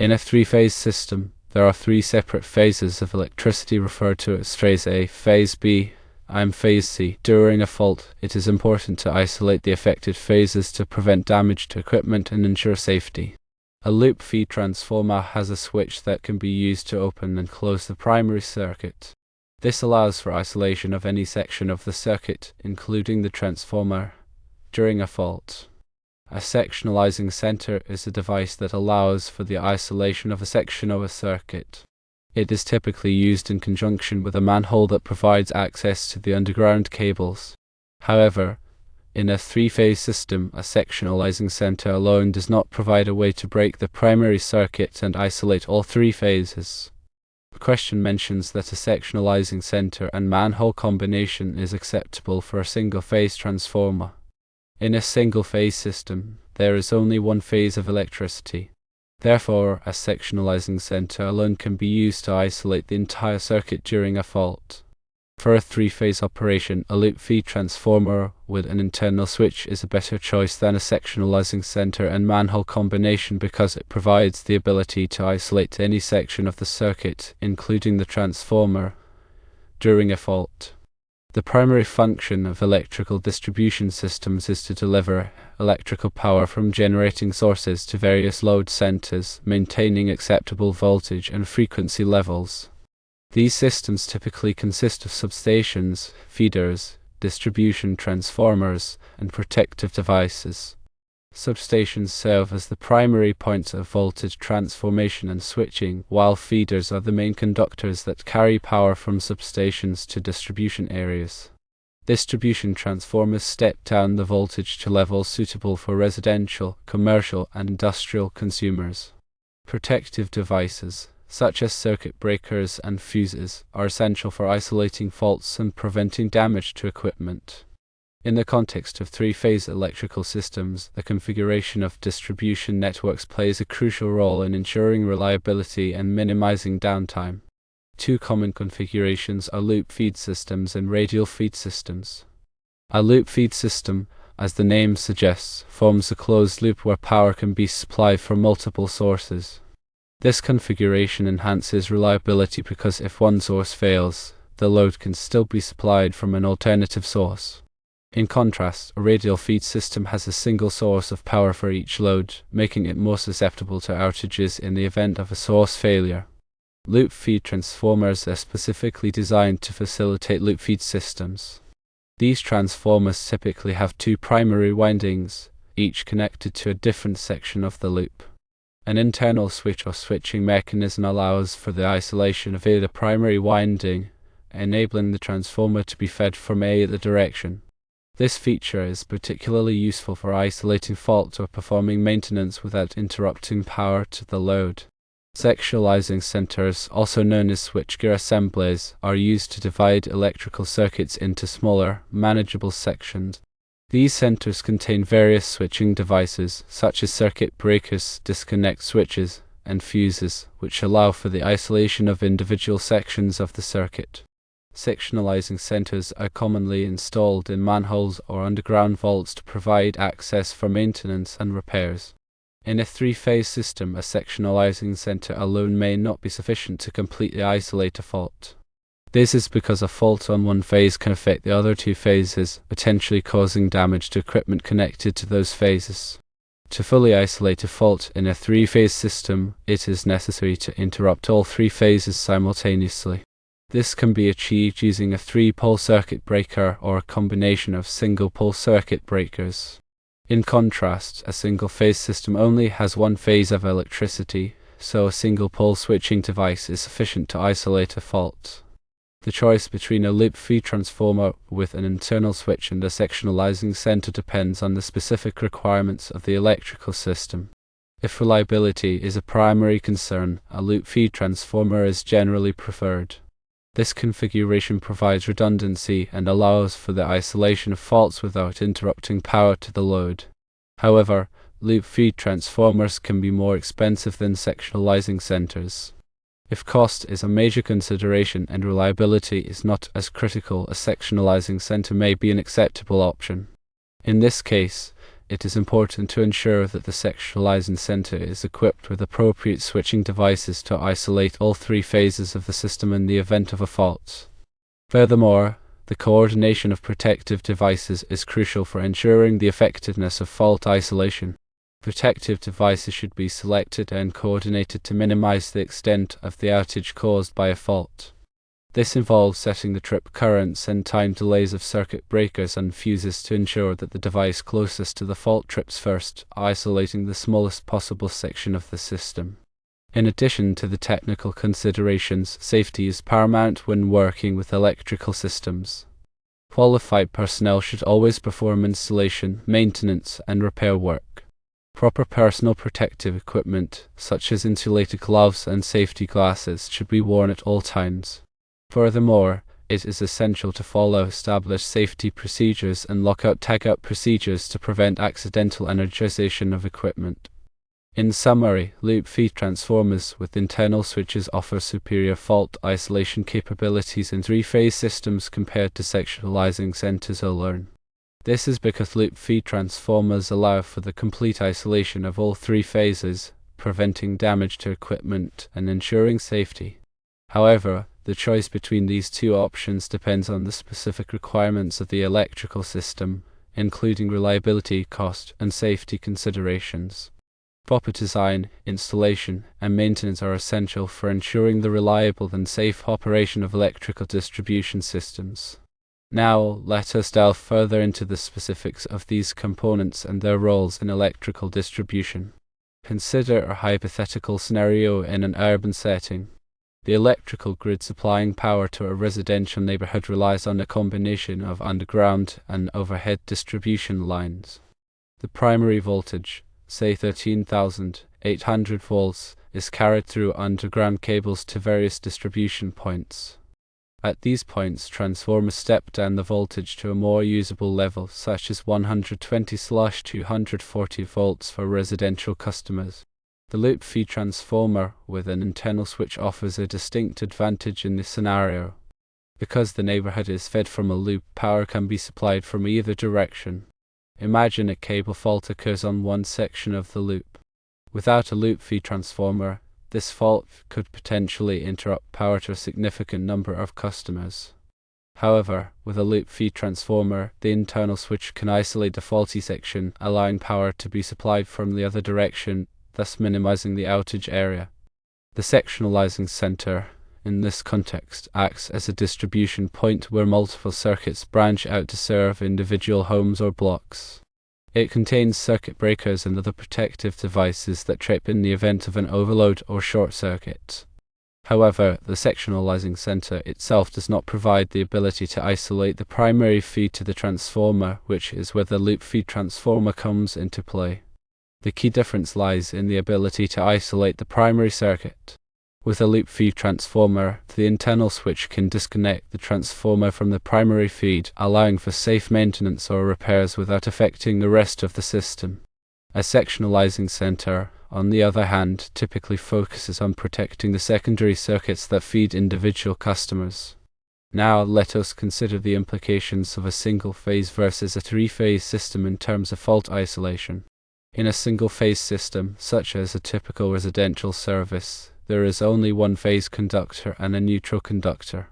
In a three-phase system, there are three separate phases of electricity referred to as phase A, phase B, and phase C. During a fault, it is important to isolate the affected phases to prevent damage to equipment and ensure safety. A loop feed transformer has a switch that can be used to open and close the primary circuit. This allows for isolation of any section of the circuit, including the transformer, during a fault. A sectionalizing center is a device that allows for the isolation of a section of a circuit. It is typically used in conjunction with a manhole that provides access to the underground cables. However, in a three-phase system, a sectionalizing center alone does not provide a way to break the primary circuit and isolate all three phases. The question mentions that a sectionalizing center and manhole combination is acceptable for a single-phase transformer. In a single-phase system, there is only one phase of electricity. Therefore, a sectionalizing center alone can be used to isolate the entire circuit during a fault. For a three-phase operation, a loop feed transformer with an internal switch is a better choice than a sectionalizing center and manhole combination because it provides the ability to isolate any section of the circuit, including the transformer, during a fault. The primary function of electrical distribution systems is to deliver electrical power from generating sources to various load centers, maintaining acceptable voltage and frequency levels. These systems typically consist of substations, feeders, distribution transformers, and protective devices. Substations serve as the primary points of voltage transformation and switching, while feeders are the main conductors that carry power from substations to distribution areas. Distribution transformers step down the voltage to levels suitable for residential, commercial, and industrial consumers. Protective devices, such as circuit breakers and fuses, are essential for isolating faults and preventing damage to equipment. In the context of three-phase electrical systems, the configuration of distribution networks plays a crucial role in ensuring reliability and minimizing downtime. Two common configurations are loop feed systems and radial feed systems. A loop feed system, as the name suggests, forms a closed loop where power can be supplied from multiple sources. This configuration enhances reliability because if one source fails, the load can still be supplied from an alternative source. In contrast, a radial feed system has a single source of power for each load, making it more susceptible to outages in the event of a source failure. Loop feed transformers are specifically designed to facilitate loop feed systems. These transformers typically have two primary windings, each connected to a different section of the loop. An internal switch or switching mechanism allows for the isolation of either primary winding, enabling the transformer to be fed from either direction. This feature is particularly useful for isolating faults or performing maintenance without interrupting power to the load. Sectionalizing centers, also known as switchgear assemblies, are used to divide electrical circuits into smaller, manageable sections. These centers contain various switching devices, such as circuit breakers, disconnect switches, and fuses, which allow for the isolation of individual sections of the circuit. Sectionalizing centers are commonly installed in manholes or underground vaults to provide access for maintenance and repairs. In a three-phase system, a sectionalizing center alone may not be sufficient to completely isolate a fault. This is because a fault on one phase can affect the other two phases, potentially causing damage to equipment connected to those phases. To fully isolate a fault in a three-phase system, it is necessary to interrupt all three phases simultaneously. This can be achieved using a three-pole circuit breaker or a combination of single-pole circuit breakers. In contrast, a single-phase system only has one phase of electricity, so a single-pole switching device is sufficient to isolate a fault. The choice between a loop feed transformer with an internal switch and a sectionalizing center depends on the specific requirements of the electrical system. If reliability is a primary concern, a loop feed transformer is generally preferred. This configuration provides redundancy and allows for the isolation of faults without interrupting power to the load. However, loop feed transformers can be more expensive than sectionalizing centers. If cost is a major consideration and reliability is not as critical, a sectionalizing center may be an acceptable option. In this case, it is important to ensure that the sectionalizing center is equipped with appropriate switching devices to isolate all three phases of the system in the event of a fault. Furthermore, the coordination of protective devices is crucial for ensuring the effectiveness of fault isolation. Protective devices should be selected and coordinated to minimize the extent of the outage caused by a fault. This involves setting the trip currents and time delays of circuit breakers and fuses to ensure that the device closest to the fault trips first, isolating the smallest possible section of the system. In addition to the technical considerations, safety is paramount when working with electrical systems. Qualified personnel should always perform installation, maintenance, and repair work. Proper personal protective equipment, such as insulated gloves and safety glasses, should be worn at all times. Furthermore, it is essential to follow established safety procedures and lockout-tagout procedures to prevent accidental energization of equipment. In summary, loop feed transformers with internal switches offer superior fault isolation capabilities in three-phase systems compared to sectionalizing centers alone. This is because loop feed transformers allow for the complete isolation of all three phases, preventing damage to equipment and ensuring safety. However, the choice between these two options depends on the specific requirements of the electrical system, including reliability, cost, and safety considerations. Proper design, installation, and maintenance are essential for ensuring the reliable and safe operation of electrical distribution systems. Now, let us delve further into the specifics of these components and their roles in electrical distribution. Consider a hypothetical scenario in an urban setting. The electrical grid supplying power to a residential neighborhood relies on a combination of underground and overhead distribution lines. The primary voltage, say 13,800 volts, is carried through underground cables to various distribution points. At these points, transformers step down the voltage to a more usable level, such as 120/240 volts for residential customers. The loop feed transformer with an internal switch offers a distinct advantage in this scenario. Because the neighborhood is fed from a loop, power can be supplied from either direction. Imagine a cable fault occurs on one section of the loop. Without a loop feed transformer, this fault could potentially interrupt power to a significant number of customers. However, with a loop feed transformer, the internal switch can isolate the faulty section, allowing power to be supplied from the other direction, thus minimizing the outage area. The sectionalizing center, in this context, acts as a distribution point where multiple circuits branch out to serve individual homes or blocks. It contains circuit breakers and other protective devices that trip in the event of an overload or short circuit. However, the sectionalizing center itself does not provide the ability to isolate the primary feed to the transformer, which is where the loop feed transformer comes into play. The key difference lies in the ability to isolate the primary circuit. With a loop feed transformer, the internal switch can disconnect the transformer from the primary feed, allowing for safe maintenance or repairs without affecting the rest of the system. A sectionalizing center, on the other hand, typically focuses on protecting the secondary circuits that feed individual customers. Now let us consider the implications of a single-phase versus a three-phase system in terms of fault isolation. In a single-phase system, such as a typical residential service, there is only one phase conductor and a neutral conductor.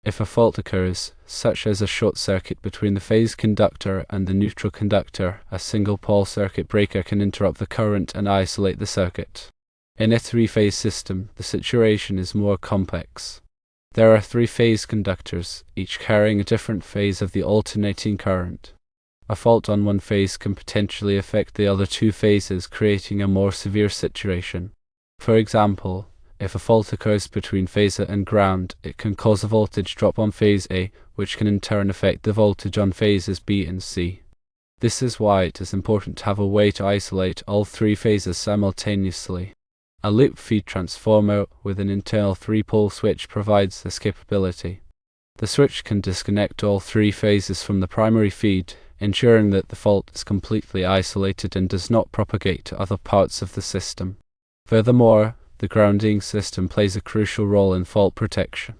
If a fault occurs, such as a short circuit between the phase conductor and the neutral conductor, a single pole circuit breaker can interrupt the current and isolate the circuit. In a three-phase system, the situation is more complex. There are three phase conductors, each carrying a different phase of the alternating current. A fault on one phase can potentially affect the other two phases, creating a more severe situation. For example, if a fault occurs between phase A and ground, it can cause a voltage drop on phase A, which can in turn affect the voltage on phases B and C. This is why it is important to have a way to isolate all three phases simultaneously. A loop feed transformer with an internal three-pole switch provides this capability. The switch can disconnect all three phases from the primary feed, ensuring that the fault is completely isolated and does not propagate to other parts of the system. Furthermore, the grounding system plays a crucial role in fault protection.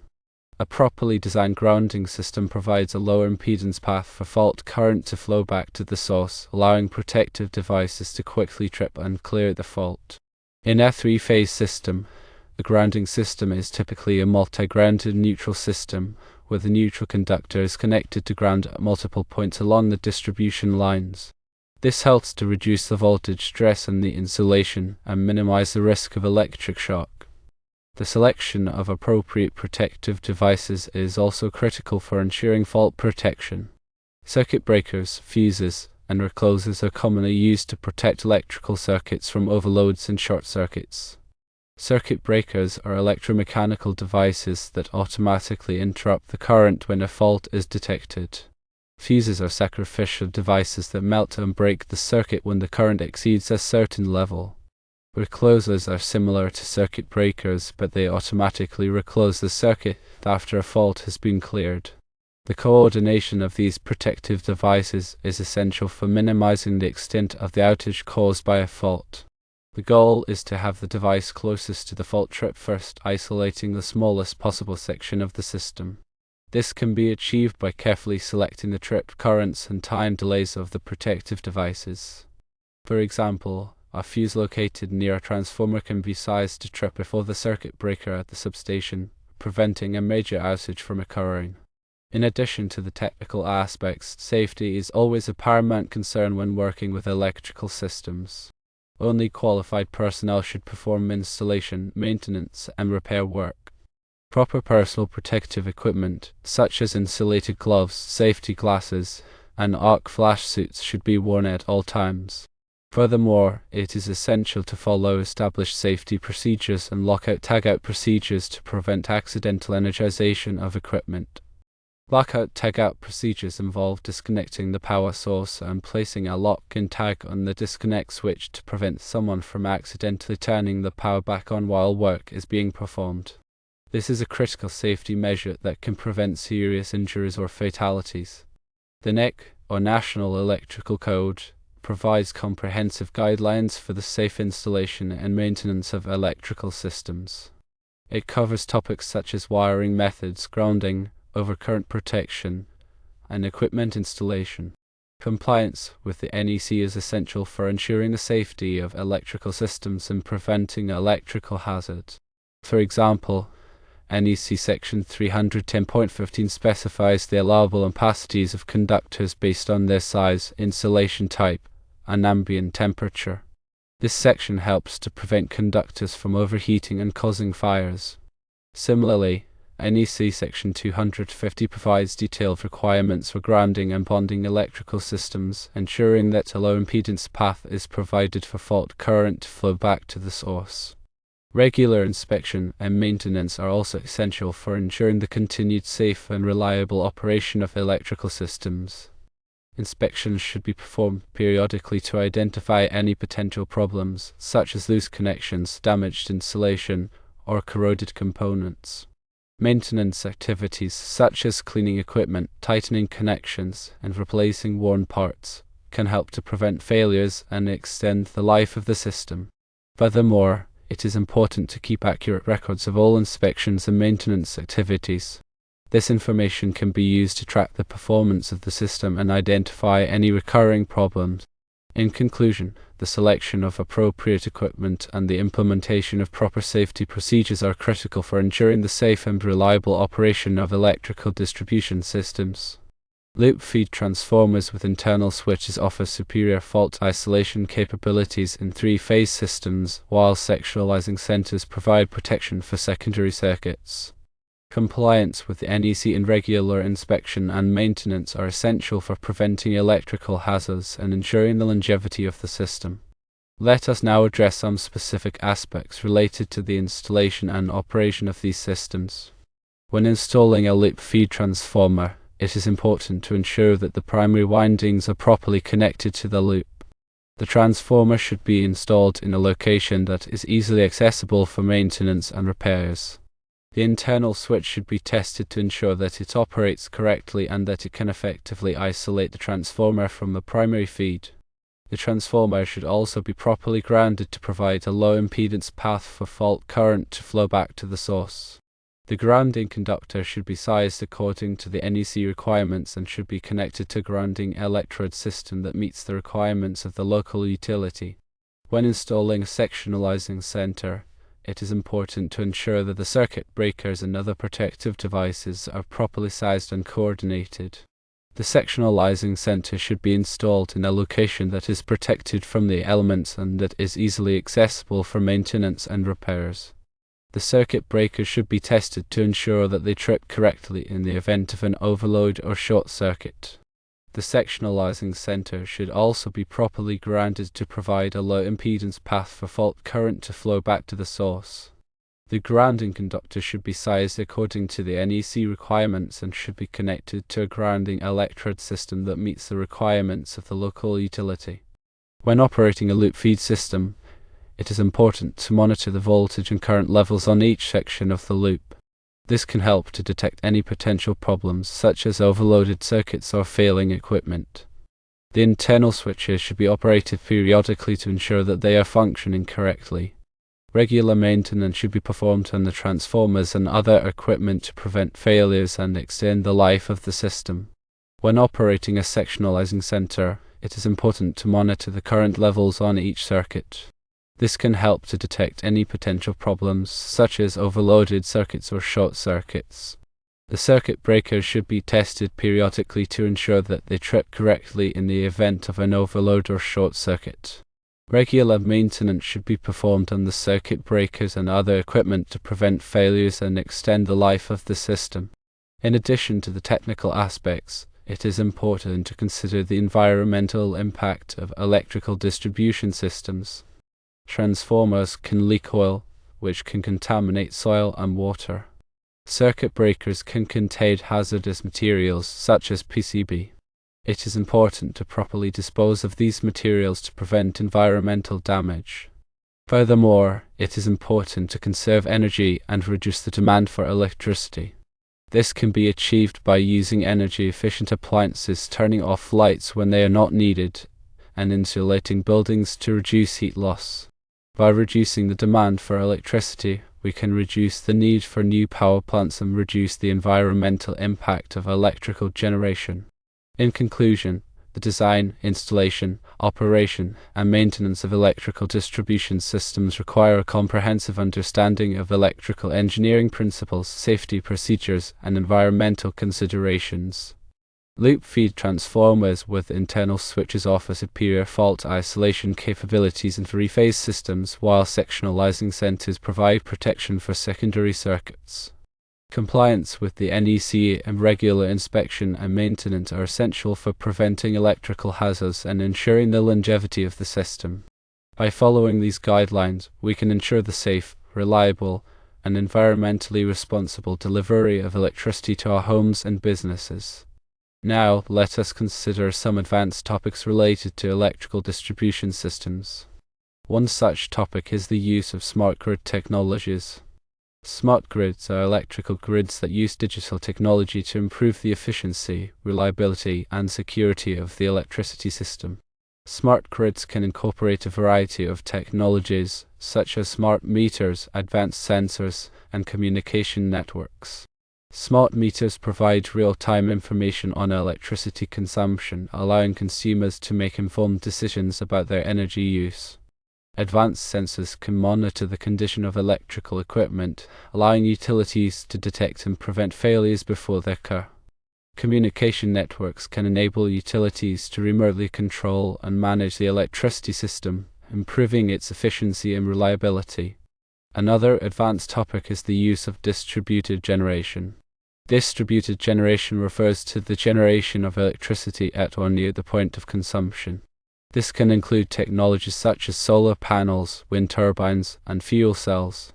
A properly designed grounding system provides a lower impedance path for fault current to flow back to the source, allowing protective devices to quickly trip and clear the fault. In a three-phase system, the grounding system is typically a multi-grounded neutral system, where the neutral conductor is connected to ground at multiple points along the distribution lines. This helps to reduce the voltage stress in the insulation and minimize the risk of electric shock. The selection of appropriate protective devices is also critical for ensuring fault protection. Circuit breakers, fuses, and reclosers are commonly used to protect electrical circuits from overloads and short circuits. Circuit breakers are electromechanical devices that automatically interrupt the current when a fault is detected. Fuses are sacrificial devices that melt and break the circuit when the current exceeds a certain level. Reclosers are similar to circuit breakers, but they automatically reclose the circuit after a fault has been cleared. The coordination of these protective devices is essential for minimizing the extent of the outage caused by a fault. The goal is to have the device closest to the fault trip first, isolating the smallest possible section of the system. This can be achieved by carefully selecting the trip currents and time delays of the protective devices. For example, a fuse located near a transformer can be sized to trip before the circuit breaker at the substation, preventing a major outage from occurring. In addition to the technical aspects, safety is always a paramount concern when working with electrical systems. Only qualified personnel should perform installation, maintenance, and repair work. Proper personal protective equipment, such as insulated gloves, safety glasses, and arc flash suits should be worn at all times. Furthermore, it is essential to follow established safety procedures and lockout-tagout procedures to prevent accidental energization of equipment. Lockout-tagout procedures involve disconnecting the power source and placing a lock and tag on the disconnect switch to prevent someone from accidentally turning the power back on while work is being performed. This is a critical safety measure that can prevent serious injuries or fatalities. The NEC, or National Electrical Code, provides comprehensive guidelines for the safe installation and maintenance of electrical systems. It covers topics such as wiring methods, grounding, overcurrent protection, and equipment installation. Compliance with the NEC is essential for ensuring the safety of electrical systems and preventing electrical hazards. For example, NEC Section 310.15 specifies the allowable ampacities of conductors based on their size, insulation type, and ambient temperature. This section helps to prevent conductors from overheating and causing fires. Similarly, NEC Section 250 provides detailed requirements for grounding and bonding electrical systems, ensuring that a low impedance path is provided for fault current to flow back to the source. Regular inspection and maintenance are also essential for ensuring the continued safe and reliable operation of electrical systems. Inspections should be performed periodically to identify any potential problems, such as loose connections, damaged insulation, or corroded components. Maintenance activities such as cleaning equipment, tightening connections, and replacing worn parts can help to prevent failures and extend the life of the system. Furthermore, it is important to keep accurate records of all inspections and maintenance activities. This information can be used to track the performance of the system and identify any recurring problems. In conclusion, the selection of appropriate equipment and the implementation of proper safety procedures are critical for ensuring the safe and reliable operation of electrical distribution systems. Loop feed transformers with internal switches offer superior fault isolation capabilities in three-phase systems, while sectionalizing centers provide protection for secondary circuits. Compliance with the NEC and regular inspection and maintenance are essential for preventing electrical hazards and ensuring the longevity of the system. Let us now address some specific aspects related to the installation and operation of these systems. When installing a loop feed transformer, it is important to ensure that the primary windings are properly connected to the loop. The transformer should be installed in a location that is easily accessible for maintenance and repairs. The internal switch should be tested to ensure that it operates correctly and that it can effectively isolate the transformer from the primary feed. The transformer should also be properly grounded to provide a low impedance path for fault current to flow back to the source. The grounding conductor should be sized according to the NEC requirements and should be connected to a grounding electrode system that meets the requirements of the local utility. When installing a sectionalizing center, it is important to ensure that the circuit breakers and other protective devices are properly sized and coordinated. The sectionalizing center should be installed in a location that is protected from the elements and that is easily accessible for maintenance and repairs. The circuit breakers should be tested to ensure that they trip correctly in the event of an overload or short circuit. The sectionalizing center should also be properly grounded to provide a low impedance path for fault current to flow back to the source. The grounding conductor should be sized according to the NEC requirements and should be connected to a grounding electrode system that meets the requirements of the local utility. When operating a loop feed system, it is important to monitor the voltage and current levels on each section of the loop. This can help to detect any potential problems, such as overloaded circuits or failing equipment. The internal switches should be operated periodically to ensure that they are functioning correctly. Regular maintenance should be performed on the transformers and other equipment to prevent failures and extend the life of the system. When operating a sectionalizing center, it is important to monitor the current levels on each circuit. This can help to detect any potential problems, such as overloaded circuits or short circuits. The circuit breakers should be tested periodically to ensure that they trip correctly in the event of an overload or short circuit. Regular maintenance should be performed on the circuit breakers and other equipment to prevent failures and extend the life of the system. In addition to the technical aspects, it is important to consider the environmental impact of electrical distribution systems. Transformers can leak oil, which can contaminate soil and water. Circuit breakers can contain hazardous materials such as PCB. It is important to properly dispose of these materials to prevent environmental damage. Furthermore, it is important to conserve energy and reduce the demand for electricity. This can be achieved by using energy-efficient appliances, turning off lights when they are not needed, and insulating buildings to reduce heat loss. By reducing the demand for electricity, we can reduce the need for new power plants and reduce the environmental impact of electrical generation. In conclusion, the design, installation, operation, and maintenance of electrical distribution systems require a comprehensive understanding of electrical engineering principles, safety procedures, and environmental considerations. Loop feed transformers with internal switches offer superior fault isolation capabilities in three-phase systems, while sectionalizing centers provide protection for secondary circuits. Compliance with the NEC and regular inspection and maintenance are essential for preventing electrical hazards and ensuring the longevity of the system. By following these guidelines, we can ensure the safe, reliable, and environmentally responsible delivery of electricity to our homes and businesses. Now, let us consider some advanced topics related to electrical distribution systems. One such topic is the use of smart grid technologies. Smart grids are electrical grids that use digital technology to improve the efficiency, reliability, and security of the electricity system. Smart grids can incorporate a variety of technologies, such as smart meters, advanced sensors, and communication networks. Smart meters provide real-time information on electricity consumption, allowing consumers to make informed decisions about their energy use. Advanced sensors can monitor the condition of electrical equipment, allowing utilities to detect and prevent failures before they occur. Communication networks can enable utilities to remotely control and manage the electricity system, improving its efficiency and reliability. Another advanced topic is the use of distributed generation. Distributed generation refers to the generation of electricity at or near the point of consumption. This can include technologies such as solar panels, wind turbines, and fuel cells.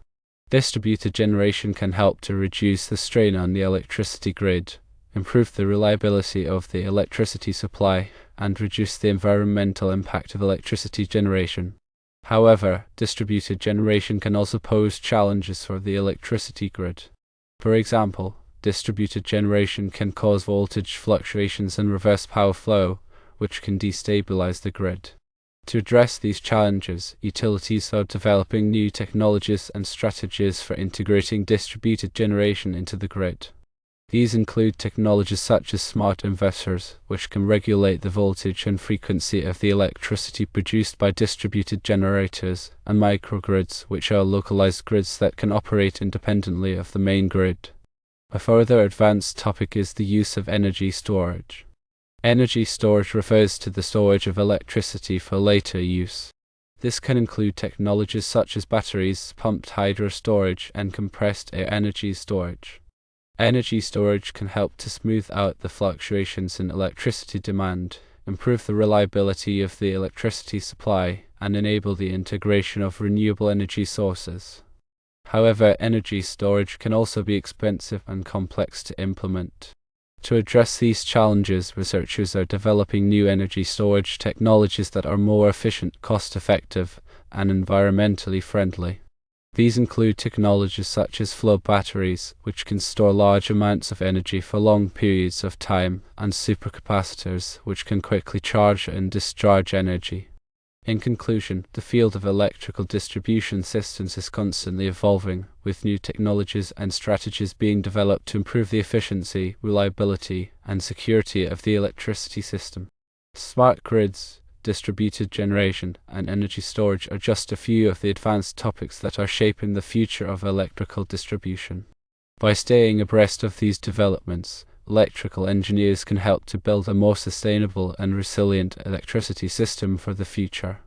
Distributed generation can help to reduce the strain on the electricity grid, improve the reliability of the electricity supply, and reduce the environmental impact of electricity generation. However, distributed generation can also pose challenges for the electricity grid. For example, distributed generation can cause voltage fluctuations and reverse power flow, which can destabilize the grid. To address these challenges, utilities are developing new technologies and strategies for integrating distributed generation into the grid. These include technologies such as smart inverters, which can regulate the voltage and frequency of the electricity produced by distributed generators, and microgrids, which are localized grids that can operate independently of the main grid. A further advanced topic is the use of energy storage. Energy storage refers to the storage of electricity for later use. This can include technologies such as batteries, pumped hydro storage, and compressed air energy storage. Energy storage can help to smooth out the fluctuations in electricity demand, improve the reliability of the electricity supply, and enable the integration of renewable energy sources. However, energy storage can also be expensive and complex to implement. To address these challenges, researchers are developing new energy storage technologies that are more efficient, cost-effective, and environmentally friendly. These include technologies such as flow batteries, which can store large amounts of energy for long periods of time, and supercapacitors, which can quickly charge and discharge energy. In conclusion, the field of electrical distribution systems is constantly evolving, with new technologies and strategies being developed to improve the efficiency, reliability, and security of the electricity system. Smart grids, distributed generation, and energy storage are just a few of the advanced topics that are shaping the future of electrical distribution. By staying abreast of these developments, electrical engineers can help to build a more sustainable and resilient electricity system for the future.